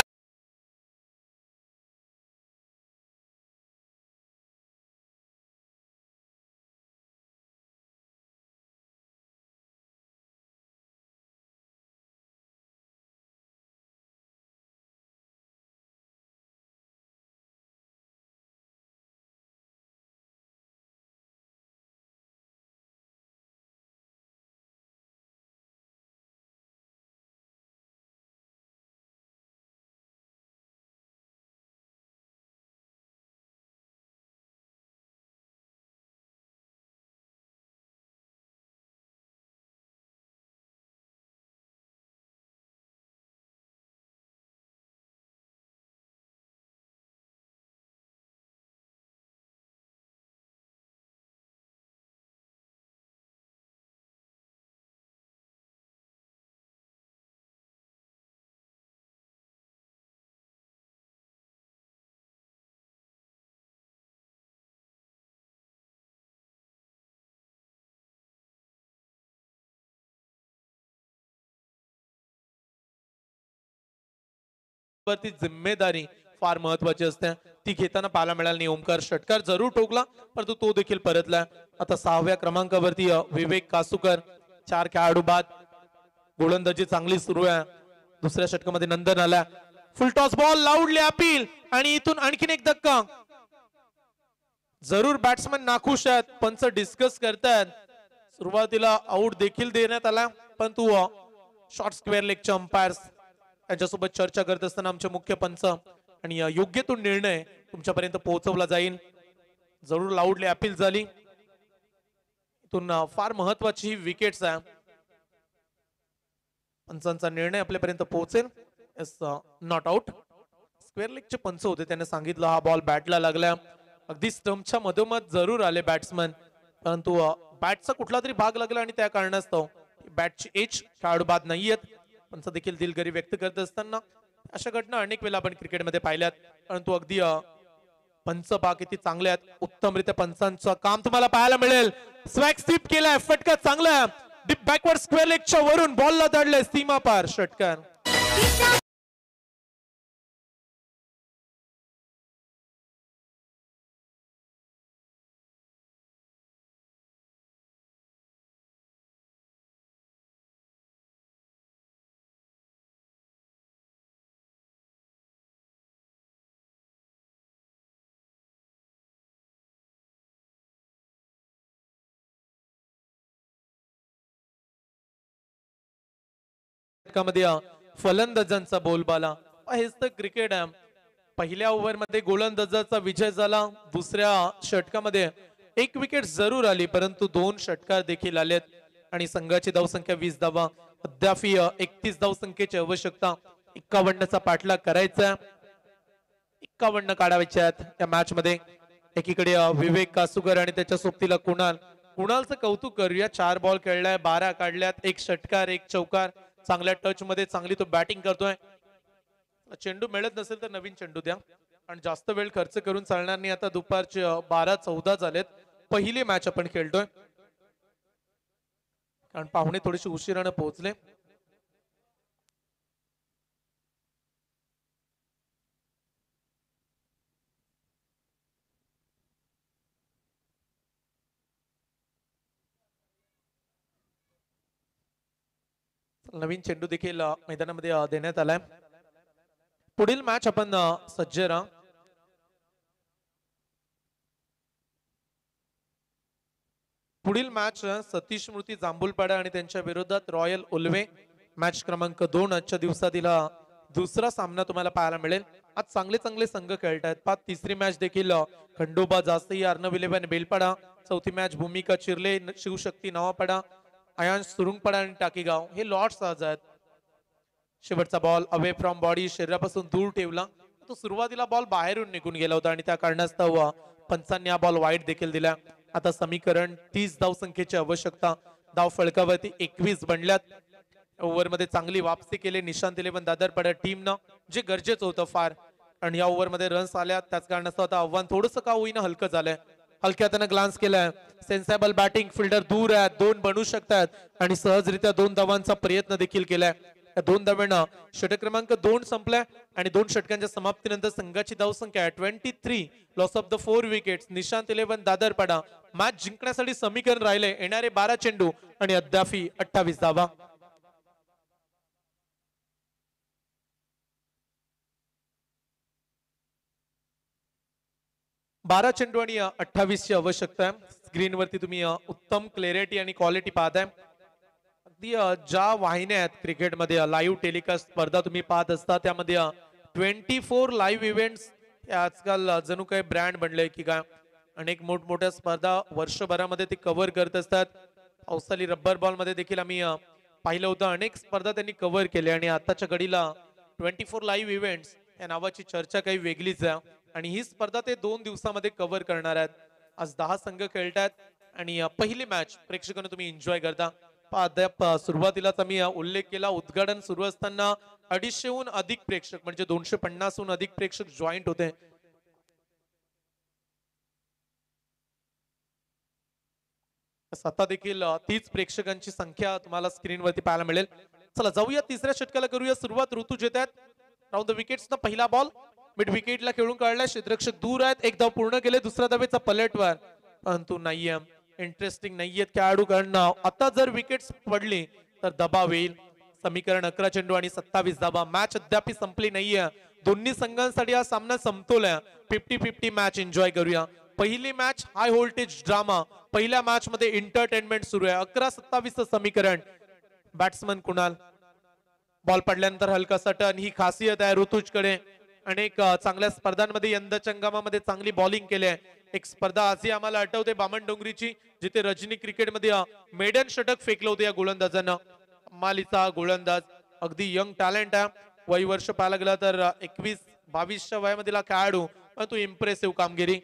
वरती जिम्मेदारी फार महत्वाची असते. ती घेताना पाहायला मिळाली नाही. ओमकार षटकार जरूर ठोकला परंतु तो देखील परतला. आता 6व्या क्रमांकावरती विवेक कासूकर. 4 खेळाडू बाद. गोलंदाजी चांगली सुरू आहे. दुसऱ्या षटकामध्ये नंदन आला. फुल टॉस बॉल लाऊडली अपील आणि इथून आणखीन एक धक्का. जरूर बॅट्समन नाखुश आहेत. पंच डिस्कस करतात. सुरुवातीला आउट देखील देण्यात आला परंतु शॉर्ट स्क्वेअर लेगचे अंपायर्स त्यांच्यासोबत चर्चा करत असताना आमचे मुख्य पंच आणि योग्य तो निर्णय तुमच्यापर्यंत पोहोचवला जाईल. जरूर लाऊडली अपील झाली. इथून फार महत्वाची विकेट्स आहे. पंचांचा निर्णय आपल्यापर्यंत पोहोचेल. Not out. स्क्वेअर लेगचे पंच होते त्यांनी सांगितलं हा बॉल बॅटला लागला. अगदी स्टंपच्या मधोमध जरूर आले बॅट्समन परंतु बॅटचा कुठला तरी भाग लागला आणि त्या कारणास्तव बॅटची एज खेळाडू बाद नाहीयेत. पंच देखील दिलगिरी व्यक्त करत असताना अशा घटना अनेक वेळा आपण क्रिकेटमध्ये पाहिल्यात परंतु अगदी पंच पहा किती चांगले आहेत. उत्तमरित्या पंचांचं काम तुम्हाला पाहायला मिळेल. स्वॅग स्वीप केलाय. फटका चांगला डीप बॅकवर्ड स्क्वेअर लेगच्या वरून बॉलला धडले सीमा पार षटकार. षटकामध्ये फलंदाजांचा बोलबाला. हेच तर क्रिकेट आहे. पहिल्या ओव्हरमध्ये गोलंदाजाचा विजय झाला. दुसऱ्या षटकामध्ये एक विकेट जरूर आली, परंतु 2 षटकार देखील आलेत आणि संघाची धावसंख्या 20 धावा. अद्याप 31 धावसंख्येची आवश्यकता. 51चा पाठलाग करायचा. 51 काढायचे आहेत या मॅच मध्ये. एकीकडे विवेक कासुकर आणि त्याच्या सोबतीला कुणालचं कौतुक करूया. 4 बॉल खेळलाय, 12 काढल्यात, 1 षटकार 1 चौकार. चांगल्या टच मध्ये चांगली तो बॅटिंग करतोय. चेंडू मिळत नसेल तर नवीन चेंडू द्या, आणि जास्त वेळ खर्च करून चालणार नाही. आता दुपारचे 12:14 झालेत. पहिली मॅच आपण खेळतोय कारण पाहुणे थोडेसे उशिराने पोहोचले. नवीन चेंडू देखील मैदानामध्ये देण्यात आलाय. पुढील मॅच आपण सज्ज राहा. पुढील मॅच सतीश स्मृती जांभूलपाडा आणि त्यांच्या विरोधात रॉयल उल्वे. मॅच क्रमांक 2 आजच्या दिवसातील दुसरा सामना तुम्हाला पाहायला मिळेल. आज चांगले चांगले संघ खेळत आहेत. तिसरी मॅच देखील खंडोबा जास्ती अर्नब 11 बेलपाडा. चौथी मॅच भूमिका चिर्ले शिवशक्ती नवापाडा, अयांश सुरुंगपाडा आणि टाकीगाव हे लॉर्ड्स आज आहेत. शेवटचा बॉल अवे फ्रॉम बॉडी, शरीरापासून दूर ठेवला. तो सुरुवातीला बॉल बाहेरून निघून गेला होता आणि त्या कारणास्तव पंचांनी हा बॉल वाईट देखील दिला. आता समीकरण 30 धावसंख्येची आवश्यकता. धाव फळकावरती 21 बनल्यात. ओव्हरमध्ये चांगली वापसी केली निशांत 11 दादरपाडा टीमनं, जे गरजेचं होतं फार. आणि या ओव्हरमध्ये रन्स आल्या, त्याच कारणास्तव आता आव्हान थोडंसं का होईना हलकं झालंय. हलक्या त्यानं ग्लान्स केलाय. सेन्सेबल बॅटिंग, फिल्डर दूर आहेत, 2 बनू शकतात आणि सहजरित्या 2 धावांचा प्रयत्न देखील केलाय. 2 धावांना षटक क्रमांक 2 संपलाय आणि 2 षटकांच्या समाप्तीनंतर संघाची धावसंख्या 23. Loss of the 4 wickets. Nishant 11 Dadarpada. Match जिंकण्यासाठी समीकरण राहिले येणारे 12 चेंडू आणि अद्याप 28 धावा. बारा चेंडू आणि 28 ची आवश्यकता आहे. स्क्रीनवरती तुम्ही उत्तम क्लॅरिटी आणि क्वालिटी पाहताय. अगदी ज्या वाहिन्या आहेत क्रिकेटमध्ये लाईव्ह टेलिकास्ट स्पर्धा तुम्ही पाहत असता, त्यामध्ये 24 लाईव्ह इव्हेंट्स आजकाल जणू काही ब्रँड बनले की काय. अनेक मोठमोठ्या स्पर्धा वर्षभरामध्ये ते कव्हर करत असतात. पावसाळी रब्बर बॉल मध्ये देखील आम्ही पाहिलं होतं. अनेक स्पर्धा त्यांनी कव्हर केल्या आणि आताच्या घडीला 24 लाईव्ह इव्हेंट्स या नावाची चर्चा काही वेगळीच आहे. आणि ही स्पर्धा ते 2 दिवसामध्ये कव्हर करणार आहेत. आज 10 संघ खेळतात आणि पहिली मॅच प्रेक्षकांना तुम्ही एन्जॉय करता. अद्याप सुरुवातीलाच आम्ही उल्लेख केला, उद्घाटन सुरू असताना 250हून अधिक प्रेक्षक म्हणजे 250हून अधिक प्रेक्षक जॉईंट होते. आता देखील तीच प्रेक्षकांची संख्या तुम्हाला स्क्रीनवरती पाहायला मिळेल. चला जाऊया तिसऱ्या षटकाला, करूया सुरुवात. ऋतुज येत आहेत राऊंड द विकेट्स. पहिला बॉल मिड विकेटला खेळून काढलाय. क्षेत्ररक्षक दूर आहेत. एक धाव पूर्ण केले. दुसऱ्या धावेचा पलटवार, परंतु नाहीये. इंटरेस्टिंग नाहीयेत खेळाडू, कारण आता जर विकेट्स पडली तर दबाव येईल. समीकरण 11 चेंडू आणि 27 धावा. मॅच अद्याप संपली नाहीये. दोन्ही संघांसाठी हा सामना समतोल आहे. 50-50 मॅच एन्जॉय करूया. पहिली मॅच हाय व्होल्टेज ड्रामा. पहिल्या मॅच मध्ये एंटरटेनमेंट सुरू आहे. 11-27 समीकरण. बॅट्समन कुणाल, बॉल पडल्यानंतर हलकासा टर्न, ही खासियत आहे ऋतुजकडे. अनेक चांगल्या स्पर्धांमध्ये यंदाच्या हंगामामध्ये चांगली बॉलिंग केली आहे. एक स्पर्धा आजही आम्हाला आठवते बामणडोंगरीची, जिथे रजनी क्रिकेटमध्ये मेडन षटक फेकलं होतं या गोलंदाजानं. मालीचा गोलंदाज, अगदी यंग टॅलेंट आहे. वय वर्ष पाहायला गेला तर 21-22च्या वयामधील खेळाडू, परंतु इम्प्रेसिव्ह कामगिरी.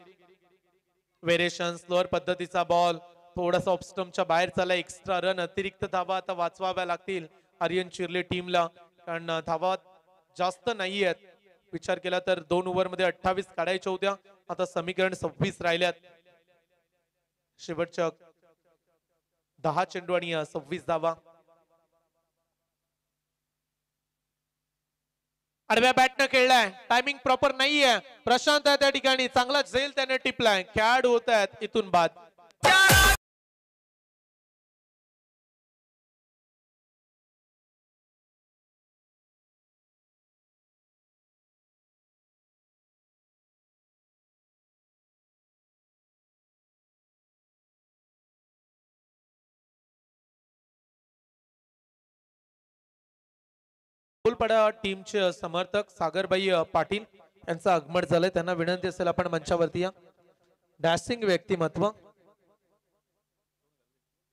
व्हेरिएशन स्लोअर पद्धतीचा बॉल, थोडासा ऑफस्टम्पच्या बाहेर चालला. एक्स्ट्रा रन, अतिरिक्त धावा आता वाचवाव्या लागतील आर्यन चिर्ले टीमला, कारण धावा जास्त नाही आहेत. विचार केला तर 2 ओव्हरमध्ये 28 काढायच्या होत्या. आता समीकरण 26 राहिल्यात. शेवटच्या 10 चेंडू आणि 26 धावा. आडव्या बॅटनं खेळलाय. टायमिंग प्रॉपर नाहीये. प्रशांत आहे त्या ठिकाणी, चांगला झेल त्याने टिपलाय. खेळाडू होत आहेत इथून बाद. जांभूलपाडा टीमचे समर्थक सागरबाई पाटील यांचं आगमन झालंय. त्यांना विनंती असेल आपण मंचावरती या. डॅशिंग व्यक्तिमत्व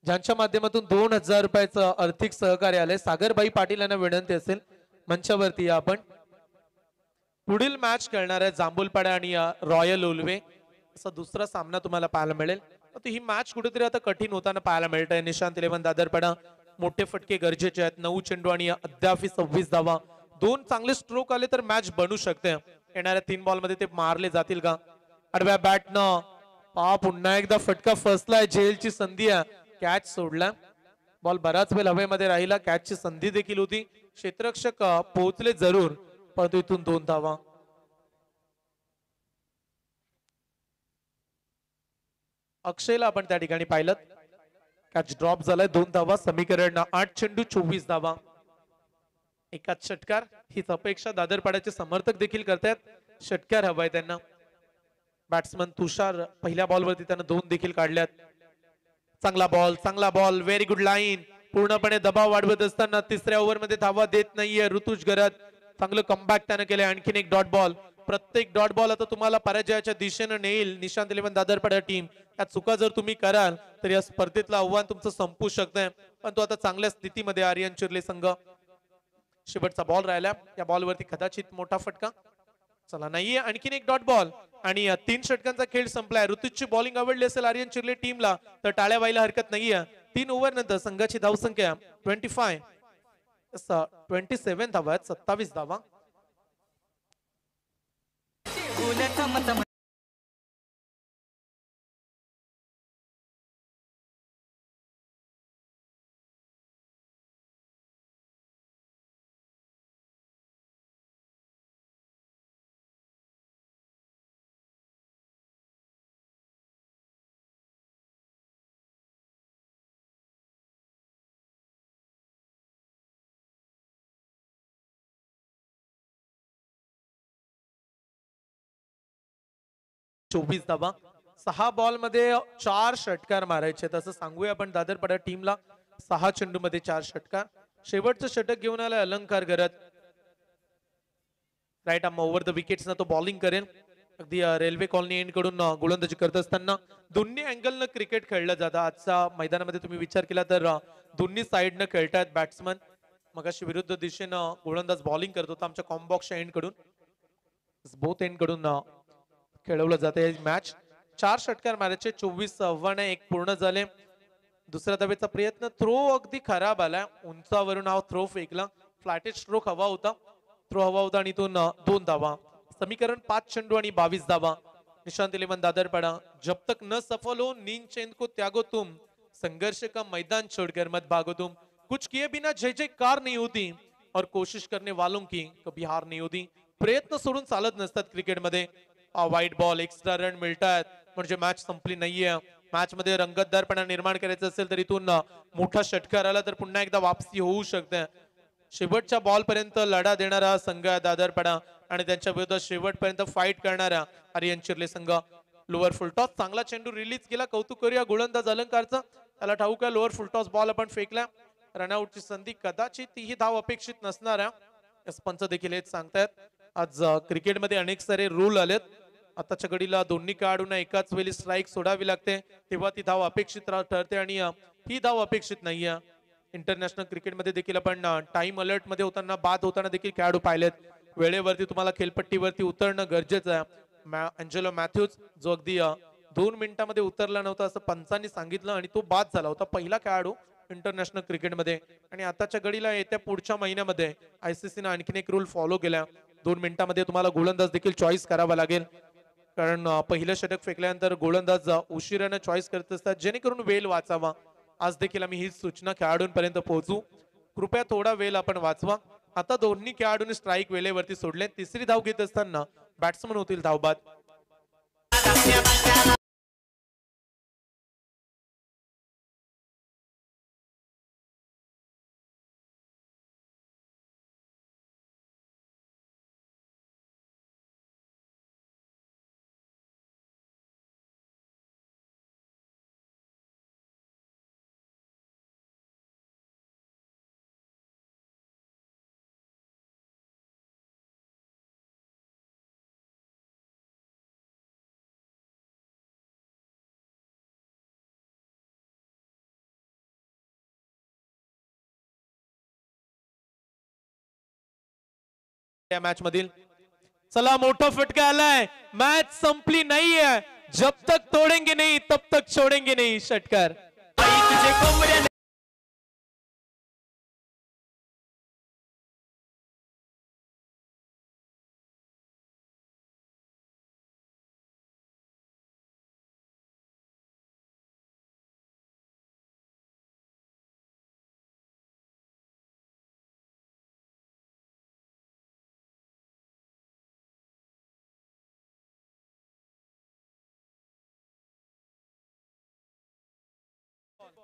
ज्यांच्या माध्यमातून 2000 रुपयाचं आर्थिक सहकार्य आलंय. सागरबाई पाटील यांना विनंती असेल मंचावरती या आपण. पुढील मॅच खेळणार आहे जांभूलपाडा आणि रॉयल उल्वे असा दुसरा सामना तुम्हाला पाहायला मिळेल. ही मॅच कुठेतरी आता कठीण होताना पाहायला मिळत आहे. निशांत 11 दादरपाडा मोठे फटके गरजेचे आहेत. 9 चेंडू आणि अद्याप 26 धावा. 2 चांगले स्ट्रोक आले तर मॅच बनू शकते. येणाऱ्या 3 बॉल मध्ये ते मारले जातील का? आडव्या बॅटनं पुन्हा एकदा फटका फसलाय. झेलची संधी आहे. कॅच सोडला. बॉल बराच वेळ हवेमध्ये राहिला. कॅचची संधी देखील होती. क्षेत्ररक्षक पोहोचले जरूर परंतु इथून 2 धावा. अक्षयला आपण त्या ठिकाणी पाहिलं. कॅच ड्रॉप झालाय. 2 धावा. समीकरण 8 चेंडू 24 धावा. एकाच षटकार हीच अपेक्षा दादरपाड्याचे समर्थक देखील करतात. षटकार हवाय त्यांना. बॅट्समन तुषार पहिल्या बॉलवरती त्यानं 2 देखील काढल्यात. चांगला बॉल व्हेरी गुड लाईन. पूर्णपणे दबाव वाढवत असताना तिसऱ्या ओव्हरमध्ये धावा देत नाहीये ऋतुज गरज. चांगलं कमबॅक त्यानं केलंय. आणखीन एक डॉट बॉल. प्रत्येक डॉट बॉल आता तुम्हाला पराजयाच्या दिशेने नेईल. निशांत 11 दादरपाडा टीम या चुका जर तुम्ही कराल तर या स्पर्धेतलं आव्हान तुमचं संपू शकतंय. पण तो आता चांगल्या स्थितीमध्ये आर्यन चिर्ले संघ. शेवटचा बॉल राहिला. या बॉलवरती कदाचित मोठा फटका चला नाहीये. आणखीन एक डॉट बॉल आणि 3 षटकांचा खेळ संपलाय. ऋतुजची बॉलिंग आवडली असेल आर्यन चिर्ले टीमला तर टाळ्या व्हायला हरकत नाहीये. 3 ओव्हर नंतर संघाची धावसंख्या 27 धावा आहेत. 27 धावा. चोवीस धावा. 6 बॉल मध्ये 4 षटकार मारायचे तसं सांगूया आपण दादरपाडा टीमला. 6 चेंडू मध्ये 4 षटकार. शेवटचं षटक घेऊन आलाय अलंकार करत. Right arm over the wickets ना तो बॉलिंग करेल. अगदी रेल्वे कॉलनी एंड कडून गोलंदाजी करत असताना दोन्ही अँगलनं क्रिकेट खेळलं जातं. आजच्या मैदानामध्ये तुम्ही विचार केला तर दोन्ही साइडनं खेळतायत बॅट्समन. मगाशी विरुद्ध दिशेनं गोलंदाज बॉलिंग करत होता आमच्या कॉम्बॉक्सच्या एंड कडून. बोथ एंड कडून खेळवलं जाते मॅच. 4 षटकार मारायचे. 24 आव्हान एक पूर्ण झाले. दुसऱ्या धावेचा प्रयत्न थ्रो अगदी खराब आला. उंचावरून हा थ्रो फेकला. फ्लॅटेड स्ट्रोक हवा होता. थ्रो हवा होता आणि इथून 2 धावा. समीकरण 5 चेंडू आणि 22 धावा. निशांत 11 दादरपाड़ा. जब तक न सफल हो नींद चैन को त्यागो तुम. संघर्ष का मैदान छोड़कर मत भागो तुम. कुछ किए बिना जय जयकार नहीं होती और कोशिश करने वालों की कभी हार नहीं होती. प्रयत्न सोडून चालत नसतात क्रिकेटमध्ये. वाईट बॉल एक्स्ट्रा रन मिळतात म्हणजे मॅच संपली नाहीये. मॅच मध्ये रंगतदारपणा निर्माण करायचं असेल तर इथून मोठा षटकार आला तर पुन्हा एकदा वापसी होऊ शकते. शेवटच्या बॉल पर्यंत लढा देणारा संघ दादरपाडा आणि त्यांच्या विरुद्ध शेवटपर्यंत फाईट करणारा आर्यन चिर्ले संघ. लोअर फुलटॉस चांगला चेंडू रिलीज केला. कौतुक करूया गोलंदाज अलंकारचा. त्याला ठाऊक आहे लोअर फुलटॉस बॉल आपण फेकला. रनआउटची संधी कदाचित ही धाव अपेक्षित नसणार आहे. पंच देखील हेच सांगतायत. आज क्रिकेटमध्ये अनेक सारे रूल आलेत. आताच्या घडीला दोन्ही खेळाडूंना एकाच वेळी स्ट्राईक सोडावी लागते तेव्हा ती धाव अपेक्षित ठरते आणि ही धाव अपेक्षित नाहीये. इंटरनॅशनल क्रिकेटमध्ये देखील आपण टाइम अलर्ट मध्ये होताना बाद होताना देखील खेळाडू पाहिलेत. वेळेवरती तुम्हाला खेळपट्टीवरती उतरणं गरजेचं आहे. अँजेलो मॅथ्यूज जो अगदी 2 मिनिटांमध्ये उतरला नव्हता असं पंचांनी सांगितलं आणि तो बाद झाला होता. पहिला खेळाडू इंटरनॅशनल क्रिकेटमध्ये. आणि आताच्या घडीला येत्या पुढच्या महिन्यामध्ये आयसीसीने आणखीन एक रूल फॉलो केला. 2 मिनिटांमध्ये तुम्हाला गोलंदाज देखील चॉईस करावा लागेल. कारण पहिलं षटक फेकल्यानंतर गोलंदाज उशिराने चॉईस करत असतात जेणेकरून वेळ वाचावा. आज देखील आम्ही ही सूचना खेळाडूंपर्यंत पोहोचू. कृपया थोडा वेळ आपण वाचवा. आता दोन्ही खेळाडूंनी स्ट्राईक वेळेवरती सोडले. तिसरी धाव घेत असताना बॅट्समन होतील धावबाद. या मॅच मधील चला मोठा फटका आलाय मॅच संपली नाहीये जब तक तोडेंगे नहीं तब तक छोडेंगे नहीं षटकार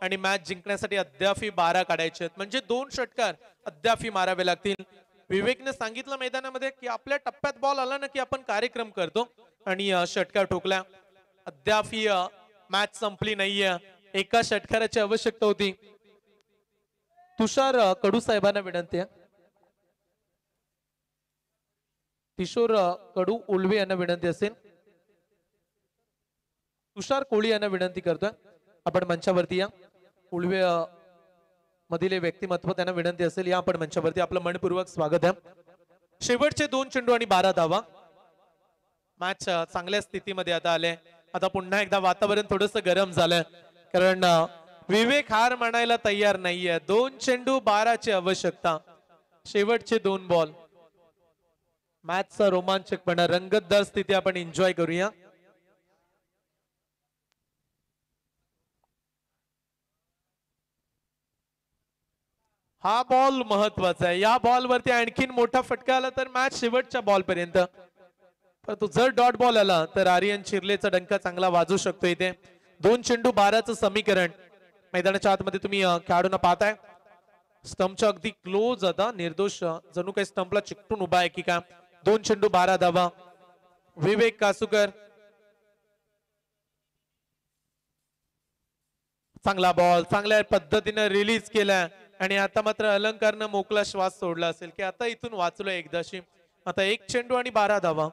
आणि मॅच जिंकण्यासाठी अद्यापही 12 काढायचे आहेत म्हणजे 2 षटकार अद्यापही मारावे लागतील विवेकने सांगितलं मैदानामध्ये की आपल्या टप्प्यात बॉल आला ना की आपण कार्यक्रम करतो आणि षटकार ठोकला अद्यापही मॅच संपली नाहीये एका षटकाराची आवश्यकता होती तुषार कडू साहेबांना विनंती आहे किशोर कडू उल्वे यांना विनंती असेल तुषार कोळी यांना विनंती करतोय आपण मंचावरती या उल्वे मधील व्यक्तिमत्व त्यांना विनंती असेल या आपण मंचावरती आपलं मनपूर्वक स्वागत आहे शेवटचे 2 चेंडू आणि 12 धावा मॅच चांगल्या स्थितीमध्ये आता आले आता पुन्हा एकदा वातावरण थोडस गरम झालंय कारण विवेक हार मानायला तयार नाहीये 2 चेंडू 12 ची आवश्यकता शेवटचे 2 बॉल मॅचचा रोमांचकपणा रंगतदार स्थिती आपण एन्जॉय करूया हा बॉल महत्वाचा आहे या बॉल वरती आणखीन मोठा फटका आला तर मॅच शेवटच्या बॉल पर्यंत परंतु जर डॉट बॉल आला तर आर्यन चिर्लेचा डंका चांगला वाजू शकतो इथे 2 चेंडू 12चं समीकरण मैदानाच्या आतमध्ये तुम्ही खेळाडूंना पाहताय स्टंपच्या अगदी क्लोज आता निर्दोष जणू काही स्टंपला चिकटून उभा आहे की का 2 चेंडू 12 धावा विवेक कासूकर चांगला बॉल चांगल्या पद्धतीने रिलीज केला आणि आता मात्र अलंकारनं मोकळा श्वास सोडला असेल की आता इथून वाचलो एकदाशी आता 1 चेंडू आणि 12 धावा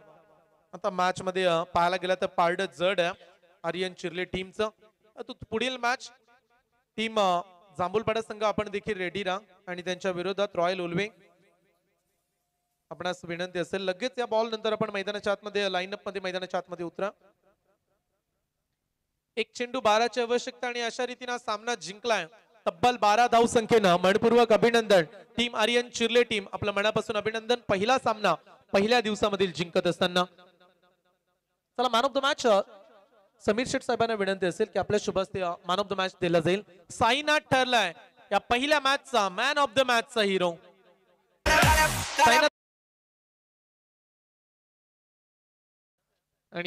आता मॅच मध्ये पाहायला गेला तर पारड जड आहे आर्यन चिर्ले टीमचं पुढील मॅच टीम जांभूलपाडा संघ आपण देखील रेडी राहा आणि त्यांच्या विरोधात रॉयल उल्वे आपणास विनंती असेल लगेच या बॉल नंतर आपण मैदानाच्या आतमध्ये लाईनअप मध्ये मैदानाच्या आतमध्ये उतरा 1 चेंडू 12 ची आवश्यकता आणि अशा रीतीने सामना जिंकलाय तब्बल 12 धाव संख्येनं मनपूर्वक अभिनंदन टीम आर्यन चिर्ले टीम आपलं मनापासून अभिनंदन पहिला सामना पहिल्या दिवसामधील जिंकत असताना चला man of the match Sameer Sheth साहेबांना विनंती असेल की आपल्या शुभ हस्ते मॅन ऑफ द मॅच दिला जाईल साईनाथ ठरलाय या पहिल्या मॅचचा मॅन ऑफ द मॅचचा हिरो